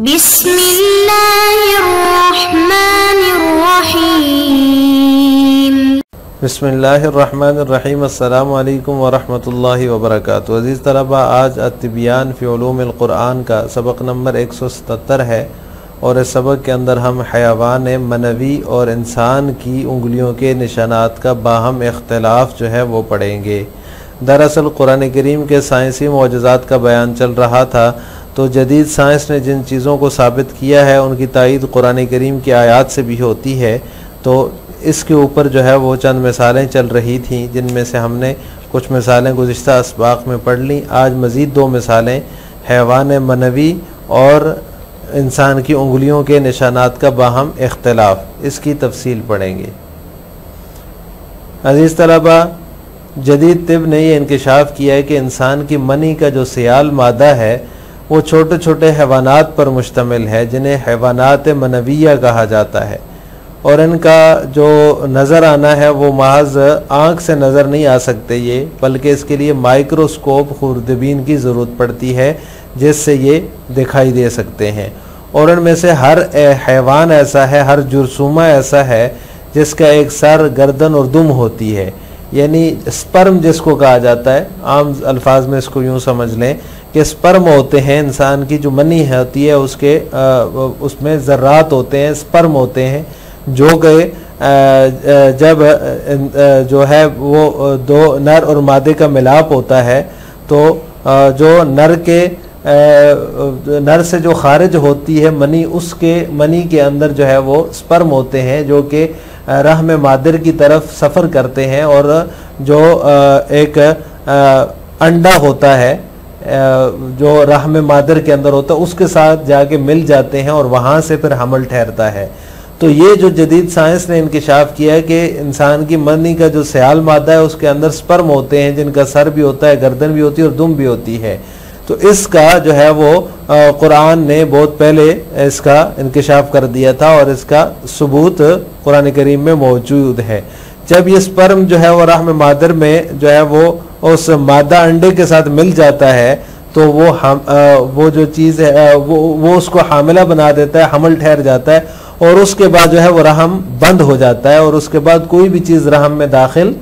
बिस्मिल्लाहिर्रहमानिर्रहीम। बिस्मिल्लाहिर्रहमानिर्रहीम। अस्सलामु अलैकुम वरहमतुल्लाहि वबरकातुहू। अज़ीज़ तलबा, आज अत्तिबियान फ़ी उलूमिल क़ुरआन का सबक नंबर 177 है और इस सबक के अंदर हम हयावान मनवी और इंसान की उंगलियों के निशानात का बाहम इख्तिलाफ़ जो है वो पढ़ेंगे। दरअसल कुरान करीम के साइंसी मौजज़ात का बयान चल रहा था, तो जदीद साइंस ने जिन चीज़ों को साबित किया है उनकी तायीद कुरान करीम की आयात से भी होती है। तो इसके ऊपर जो है वो चंद मिसालें चल रही थीं, जिनमें से हमने कुछ मिसालें गुज़िश्ता असबाक़ में पढ़ लीं। आज मज़ीद दो मिसालें हैवान मनवी और इंसान की उंगलियों के निशानात का बाहम इख्तिलाफ़, इसकी तफसील पढ़ेंगे। अज़ीज़ तलबा, जदीद तिब ने यह इंकशाफ किया है कि इंसान की मनी का जो सियाल मादा है वो छोटे छोटे हैवानात पर मुश्तमिल है, जिन्हें हैवानात मनविया कहा जाता है। और इनका जो नज़र आना है वो महज आँख से नज़र नहीं आ सकते ये, बल्कि इसके लिए माइक्रोस्कोप खुर्दबीन की ज़रूरत पड़ती है जिससे ये दिखाई दे सकते हैं। और इनमें से हर हैवान ऐसा है, हर जुर्सूमा ऐसा है जिसका एक सर, गर्दन और दुम होती है, यानी स्पर्म जिसको कहा जाता है। आम अल्फाज में इसको यूँ समझ लें कि स्पर्म होते हैं, इंसान की जो मनी होती है उसके उसमें ज़र्रात होते हैं, स्पर्म होते हैं, जो कि जब जो है वो दो नर और मादे का मिलाप होता है तो जो नर से जो खारिज होती है मनी, उसके मनी के अंदर जो है वो स्पर्म होते हैं जो कि रहम मादर की तरफ सफ़र करते हैं, और जो एक अंडा होता है जो रहम मादर के अंदर होता है उसके साथ जाके मिल जाते हैं और वहाँ से फिर हमल ठहरता है। तो ये जो जदीद साइंस ने इंकशाफ किया है कि इंसान की मनी का जो सयाल मादा है उसके अंदर स्पर्म होते हैं, जिनका सर भी होता है, गर्दन भी होती है और दुम भी होती है। तो इसका जो है वो कुरान ने बहुत पहले इसका इंकशाफ कर दिया था और इसका सबूत कुरान करीम में मौजूद है। जब ये स्पर्म जो है वो रहम मादर में जो है वो उस मादा अंडे के साथ मिल जाता है तो वो जो चीज़ है वो उसको हामिला बना देता है, हमल ठहर जाता है, और उसके बाद जो है वो रहम बंद हो जाता है और उसके बाद कोई भी चीज़ रहम में दाखिल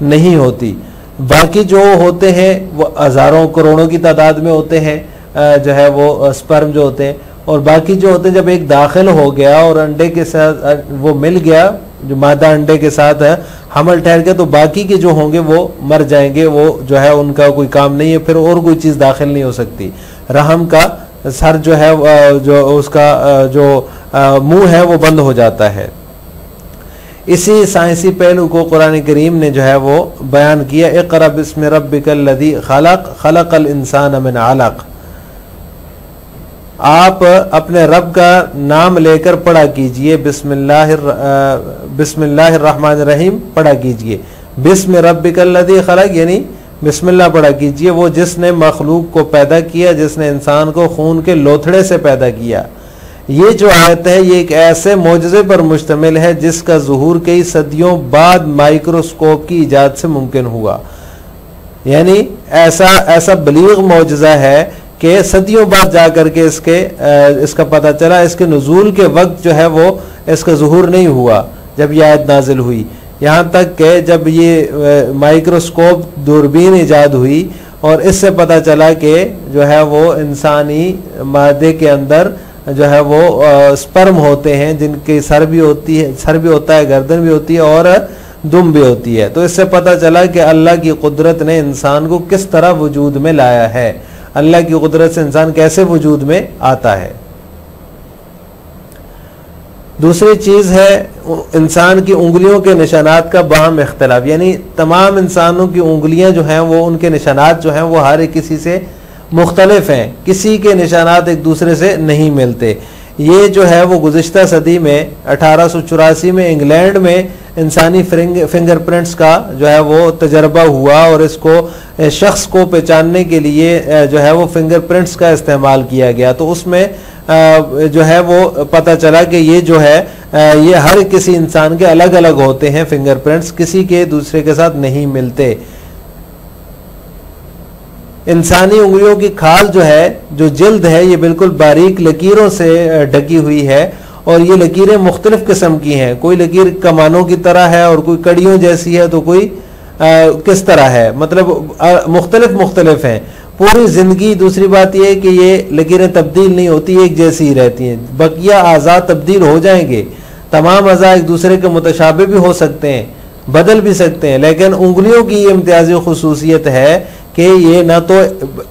नहीं होती। बाकी जो होते हैं वो हज़ारों करोड़ों की तादाद में होते हैं, जो है वो स्पर्म जो होते हैं, और बाकी जो होते हैं जब एक दाखिल हो गया और अंडे के साथ वो मिल गया, जो मादा अंडे के साथ हमल ठहर गया, तो बाकी के जो होंगे वो मर जाएंगे, वो जो है उनका कोई काम नहीं है, फिर और कोई चीज़ दाखिल नहीं हो सकती। रहम का सर जो है जो उसका जो मुंह है वो बंद हो जाता है। इसी साइंसी पहलू को कुरान करीम ने जो है वो बयान किया, इक़रा बिस्मि रब्बिकल लज़ी खलक़ खलक़ल इंसान मिन अलक़। आप अपने रब का नाम लेकर पढ़ा कीजिए, बिस्मिल्लाहिर्रहमानिर्रहीम पढ़ा कीजिए। बिस्मि रब्बिकल लज़ी खलक़ यानी बिस्मिल्लाह पढ़ा कीजिए, वो जिसने मखलूक को पैदा किया, जिसने इंसान को खून के लोथड़े से पैदा किया। ये जो आयत है ये एक ऐसे मौजज़े पर मुश्तमिल है जिसका ज़ुहूर कई सदियों बाद माइक्रोस्कोप की इजाद से मुमकिन हुआ। यानी ऐसा बलीग मौजज़ा है कि सदियों बाद जा करके इसका पता चला। इसके नुज़ूल के वक्त जो है वो इसका ज़ुहूर नहीं हुआ जब यह आयत नाजिल हुई, यहाँ तक कि जब ये माइक्रोस्कोप दूरबीन इजाद हुई और इससे पता चला कि जो है वो इंसानी मादे के अंदर जो है वो स्पर्म होते हैं, जिनकी सर भी होता है, गर्दन भी होती है और दुम भी होती है। तो इससे पता चला कि अल्लाह की कुदरत ने इंसान को किस तरह वजूद में लाया है, अल्लाह की कुदरत से इंसान कैसे वजूद में आता है। दूसरी चीज़ है इंसान की उंगलियों के निशानात का बाहम इख्तिलाफ, यानी तमाम इंसानों की उंगलियां जो हैं वो उनके निशानात जो हैं वो हर एक किसी से मुख्तलिफ हैं, किसी के निशानात एक दूसरे से नहीं मिलते। ये जो है वो गुज़िश्ता सदी में 1884 में इंग्लैंड में इंसानी फिंगरप्रिंट्स का जो है वो तजर्बा हुआ और इसको शख्स को पहचानने के लिए जो है वो फिंगरप्रिंट्स का इस्तेमाल किया गया। तो उसमें जो है वो पता चला कि ये जो है ये हर किसी इंसान के अलग अलग होते हैं फिंगरप्रिंट्स, किसी के दूसरे के साथ नहीं मिलते। इंसानी उंगलियों की खाल जो है, जो जिल्द है, ये बिल्कुल बारीक लकीरों से ढकी हुई है और ये लकीरें मुख्तलिफ किस्म की हैं। कोई लकीर कमानों की तरह है और कोई कड़ियों जैसी है, तो कोई किस तरह है, मतलब मुख्तलिफ हैं पूरी ज़िंदगी। दूसरी बात यह है कि ये लकीरें तब्दील नहीं होती, एक जैसी ही रहती हैं। बकिया आज़ा तब्दील हो जाएंगे, तमाम अज़ा एक दूसरे के मुतशाबे भी हो सकते हैं, बदल भी सकते हैं, लेकिन उंगलियों की ये इम्तियाजी खुसूसियत है कि ये ना तो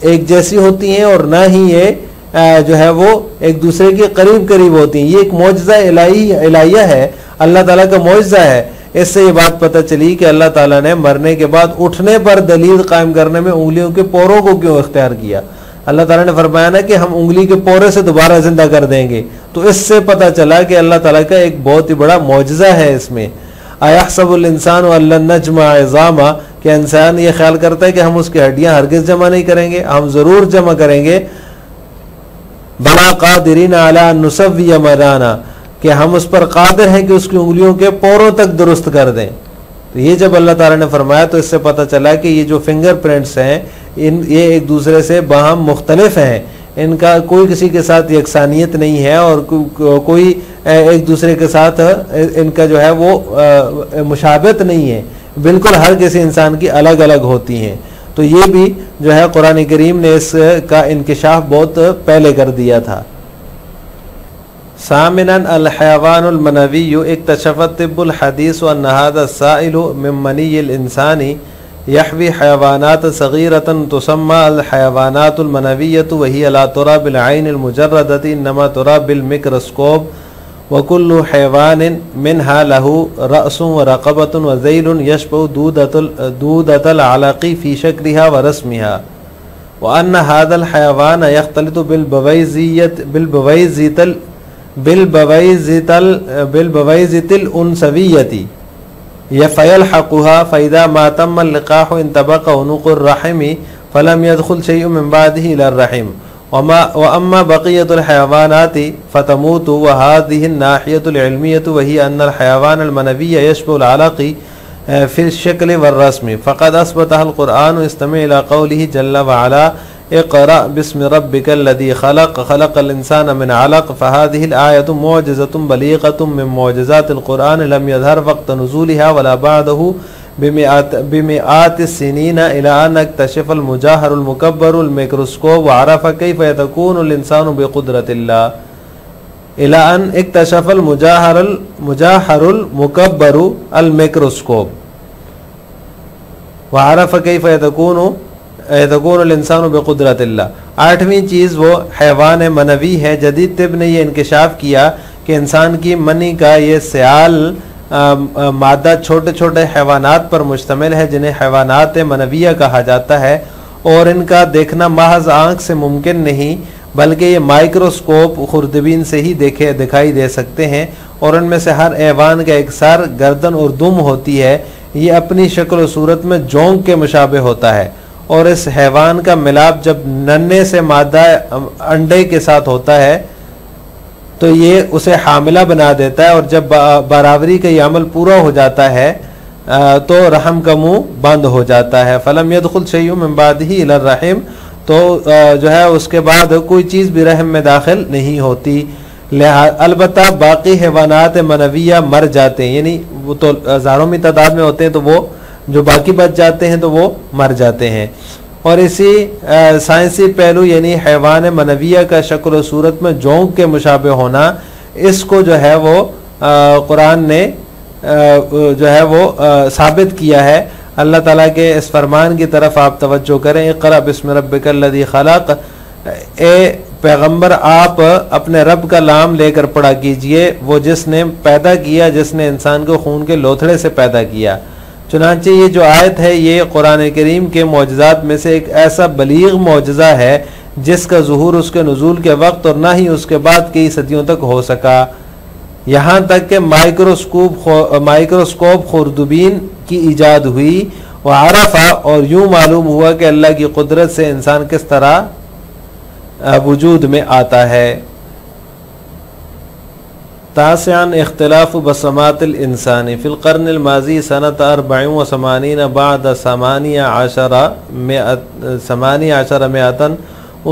एक जैसी होती हैं और ना ही ये जो है वो एक दूसरे के करीब करीब होती हैं। ये एक मौजज़ा इलाहिया है, अल्लाह ताला का मौजज़ा है। इससे ये बात पता चली कि अल्लाह ताला ने मरने के बाद उठने पर दलील कायम करने में उंगलियों के पोरों को क्यों इख्तियार किया। अल्लाह ताला ने फरमाया ना कि हम उंगली के पोरे से दोबारा जिंदा कर देंगे, तो इससे पता चला कि अल्लाह ताला का एक बहुत ही बड़ा मौजज़ा है इसमें। अयहसबुल इंसान अल्लन नजमा इज़ामा, कि इंसान ये ख्याल करता है कि हम उसकी हड्डियां हरगिज जमा नहीं करेंगे, हम ज़रूर जमा करेंगे। बला कादिरीन अला नुसव्विय मराना, कि हम उस पर कादिर हैं कि उसकी उंगलियों के पोरों तक दुरुस्त कर दें। तो ये जब अल्लाह ताला ने फरमाया तो इससे पता चला कि ये जो फिंगरप्रिंट्स हैं ये एक दूसरे से बाहम मुख्तलिफ हैं, इनका कोई किसी के साथ यकसानियत नहीं है और कोई एक दूसरे के साथ इनका जो है वो मुशाबत नहीं है, बिल्कुल हर किसी इंसान की अलग अलग होती हैं। तो ये भी जो है कुरान करीम ने इसका इंकिशाफ बहुत पहले कर दिया था। सामिनन अल हयवानुल मनविय्यु इक्तशफत तिब्बुल हदीस व अन्ना साइलु मिन मनीयिल इंसानी यहवी हयवानात सगीरतन तुसम्मा अल हयवानातुल मनविय्यतु व हिय ला तुरा बिल ऐनिल मुजर्रदति इन्नमा तुरा बिल मिक्रोस्कोप व कुल्लु हयवानिन मिनहा लहु रअसुन व रक़बतुन व ज़ैलुन यशबहु दूदतल अलक़ी फ़ी शक्लिहा व रस्मिहा व अन्न हादल हयवान यख्तलितु बिलबवैज़ितिल उनसविय्यति यफ़यल्हक़ुहा फ़इज़ा मा तम्मा लिक़ाहु इंतबक़ उनुक़ुर रहिमी फ़लम यदख़ुल शैउन मिन बादिही इलर रहिम व अम्मा बक़ियतुल हयवानाति फ़तमूतु व हाज़िहि अन्नाहियतुल इल्मिय्यतु व हिय अन्नल हयवानल मनविय्य यशबहुल अलक़ी फ़िल शक्लि वर रस्मि फ़क़द अस्बतहल क़ुरआन इस्तमि इला क़ौलिही जल्ल व अला इक़रा बिस्मि रब्बिकल लज़ी ख़लक़ ख़लक़ल इंसान मिन अलक़ फ़हाज़िहिल आयतु मुअजिज़तुन बलीग़तुन मिन मुअजिज़ातिल क़ुरआन लम यज़हर वक़्त नुज़ूलिहा वला बअदहु बिमिआतिस सिनीना इला अन इक्तशफ़ल मुजाहरुल मुकब्बरुल मिक्रोस्कोप व अरफ़ कैफ़ यतकूनुल इंसानु बिक़ुद्रतिल्लाह इला अन इक्तशफ़ल मुजाहरुल मुकब्बरु अल मिक्रोस्कोप व अरफ़ कैफ़ यतकूनुल इंसानु बिक़ुद्रतिल्लाह। आठवीं चीज़ वो हैवान मनवी है। जदीद तिब ने यह इंकिशाफ किया कि इंसान की मनी का ये सयाल मादा छोटे छोटे हैवानात पर मुश्तमिल है जिन्हें हैवानात मनविया कहा जाता है और इनका देखना महज आँख से मुमकिन नहीं बल्कि ये माइक्रोस्कोप खुर्दबीन से ही दिखाई दे सकते हैं और इनमें से हर हैवान का एकसार गर्दन और दुम होती है। ये अपनी शक्ल और सूरत में जोंक के मुशाबे होता है और इस हैवान का मिलाप जब नन्हे से मादा अंडे के साथ होता है तो ये उसे हामिला बना देता है और जब बराबरी का ये अमल पूरा हो जाता है तो रहम का मुंह बंद हो जाता है। फलम यदखुल शैउन मिन बादिही इलर रहिम, तो जो है उसके बाद कोई चीज़ भी रहम में दाखिल नहीं होती। अलबत्ता बाकी हैवानात मनविया मर जाते हैं, यानी वो तो हज़ारों में तादाद में होते हैं, तो वो जो बाकी बच जाते हैं तो वो मर जाते हैं। और इसी साइंसी पहलू यानी हैवान मनविया का शक्ल और सूरत में जोंक के मुशाबे होना, इसको जो है वो कुरान ने जो है वो साबित किया है। अल्लाह ताला के इस फरमान की तरफ आप तवज्जो करें, इक़रा बिस्मि रब्बिकल लज़ी ख़लक़। ए पैगंबर आप अपने रब का नाम लेकर पढ़ा कीजिए, वो जिसने पैदा किया, जिसने इंसान को खून के लोथड़े से पैदा किया। चुनांचे ये जो आयत है ये कुरान करीम के मौजज़ात में से एक ऐसा बलीग मौजज़ा है जिसका ज़ुहूर उसके नुज़ूल के वक्त और ना ही उसके बाद कई सदियों तक हो सका। यहाँ तक कि माइक्रोस्कोप खुर्दबीन की ईजाद हुई व अरफ़ा, और यूँ मालूम हुआ कि अल्लाह की कुदरत से इंसान किस तरह वजूद में आता है। तासियान इख्तिलाफ बसमातिल इंसानी फिल क़र्निल माज़ी सनत 84 बाद 18 मिअतन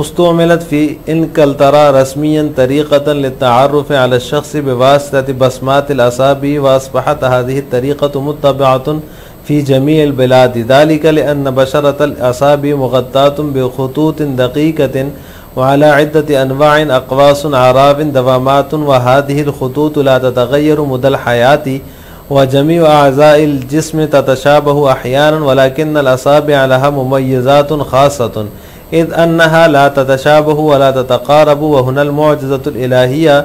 उस्तुमिलत फ़ी इनकलतरा रस्मियन तरीक़तन लित्तअर्रुफ़ अला शख़्स बिवासितति बसमातिल असाबी व अस्बहत हाज़िही तरीक़तु मुत्तबअतुन फ़ी जमीइल बिलाद ज़ालिका लिअन्न बशरतल असाबी मुग़त्तातुन बिख़ुतूतिन दक़ीक़तिन व अला इद्दति अनवाइन अक़वासुन आराबिन दवामातुन व हाज़िहिल ख़ुतूतु ला ततग़य्यरु मुदल हयाती व जमीउ अअज़ाइल जिस्म ततशाबहु अहयानन वलाकिन्नल असाबिअ लहा मुमय्यज़ातुन ख़ास्सतुन इद अन्नहा ला ततशाबहु व ला ततक़ारबु व हुनल मुअजिज़तुल इलाहिय्या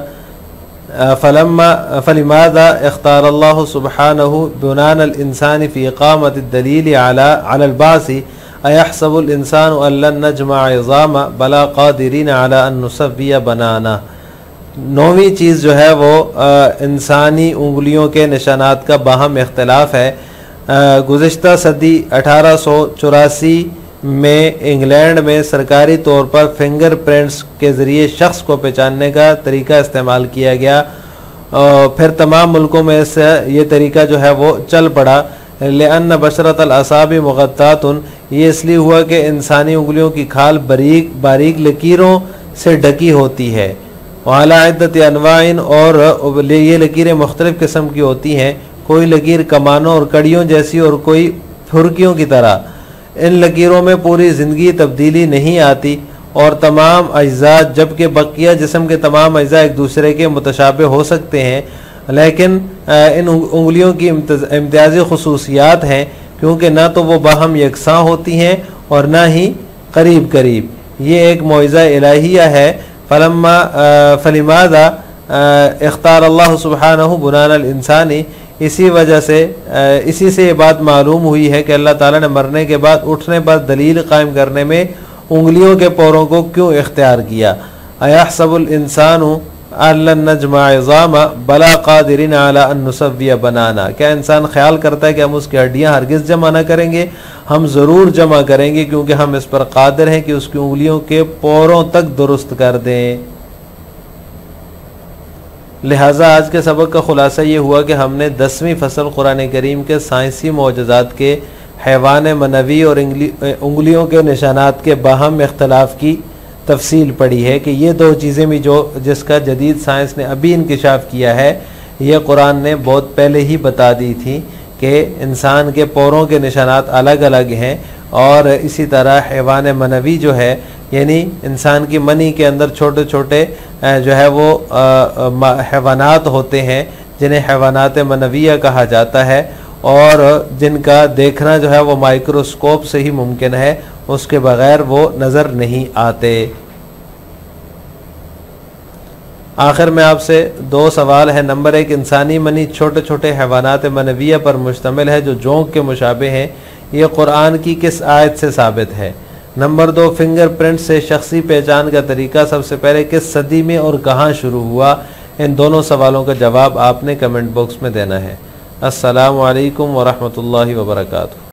फलिमाज़ा इख्तारल्लाहु सुब्हानहु बुनानल इंसानी फ़ी इक़ामतिद दलील अलल बासी अयहसबुल इंसानु अल्लन नजमअ इज़ामा बला क़ादिरीन अला अन नुसव्विय बनाना। 9वीं चीज़ जो है वो इंसानी उंगलियों के निशानात का बाहम इख्तिलाफ है। गुज़िश्ता सदी 1884 में इंग्लैंड में सरकारी तौर पर फिंगरप्रिंट्स के ज़रिए शख्स को पहचानने का तरीका इस्तेमाल किया गया। फिर तमाम मुल्कों में से ये तरीका जो है वो चल पड़ा। लिअन्न बशरतल असाबी मुग़त्तातुन, ये इसलिए हुआ कि इंसानी उंगलियों की खाल बारीक लकीरों से ढकी होती है। वाला इद्दत अनवाइन, और ये लकीरें मुख्तलिफ़ किस्म की होती हैं, कोई लकीर कमानों और कड़ियों जैसी और कोई फुर्कियों की तरह। इन लकीरों में पूरी ज़िंदगी तब्दीली नहीं आती और तमाम अज्जा, जबकि बकिया जिस्म के तमाम अज्जा एक दूसरे के मुतशाबे हो सकते हैं, लेकिन इन उंगलियों की इम्तियाज़ी ख़ुसूसियात हैं क्योंकि ना तो वो बाहम यकसां होती हैं और ना ही करीब करीब। ये एक मौइज़ा इलाहिया है। फलिमाज़ा इख्तारल्लाहु सुब्हानहु बुनानल इंसानी, इसी वजह से इसी से ये बात मालूम हुई है कि अल्लाह ताला ने मरने के बाद उठने पर दलील कायम करने में उंगलियों के पोरों को क्यों इख्तियार किया। अयहसबुल इंसानु अल्लन नजमअ इज़ामा बला क़ादिरीन अला अन नुसव्विय बनाना, क्या इंसान ख्याल करता है कि हम उसकी हड्डियाँ हरगिज़ जमा न करेंगे? हम ज़रूर जमा करेंगे क्योंकि हम इस पर कादिर हैं कि उसकी उंगलियों के पोरों तक दुरुस्त कर दें। लिहाजा आज के सबक का खुलासा ये हुआ कि हमने 10वीं फसल कुरान करीम के साइंसी मौजज़ात के हैवान मनवी और उंगलियों के निशानात के बाहम इख्तलाफ की तफसील पड़ी है कि ये दो चीज़ें भी जिसका जदीद साइंस ने अभी इंकिशाफ किया है, ये कुरान ने बहुत पहले ही बता दी थी कि इंसान के पोरों के निशानात अलग अलग हैं। और इसी तरह हैवान मनवी जो है, यानी इंसान की मनी के अंदर छोटे छोटे जो है वो हैवानात होते हैं जिन्हें हैवानात मनविया कहा जाता है और जिनका देखना जो है वो माइक्रोस्कोप से ही मुमकिन है, उसके बग़ैर वो नज़र नहीं आते। आखिर में आपसे 2 सवाल है। नंबर 1, इंसानी मनी छोटे छोटे हैवानात मनविया पर मुश्तमिल है जो जोंक के मुशाबे हैं, ये कुरान की किस आयत से साबित है? नंबर 2, फिंगरप्रिंट से शख्सी पहचान का तरीका सबसे पहले किस सदी में और कहाँ शुरू हुआ? इन दोनों सवालों का जवाब आपने कमेंट बॉक्स में देना है। अस्सलामु अलैकुम वरहमतुल्लाहि वबरकातुहू।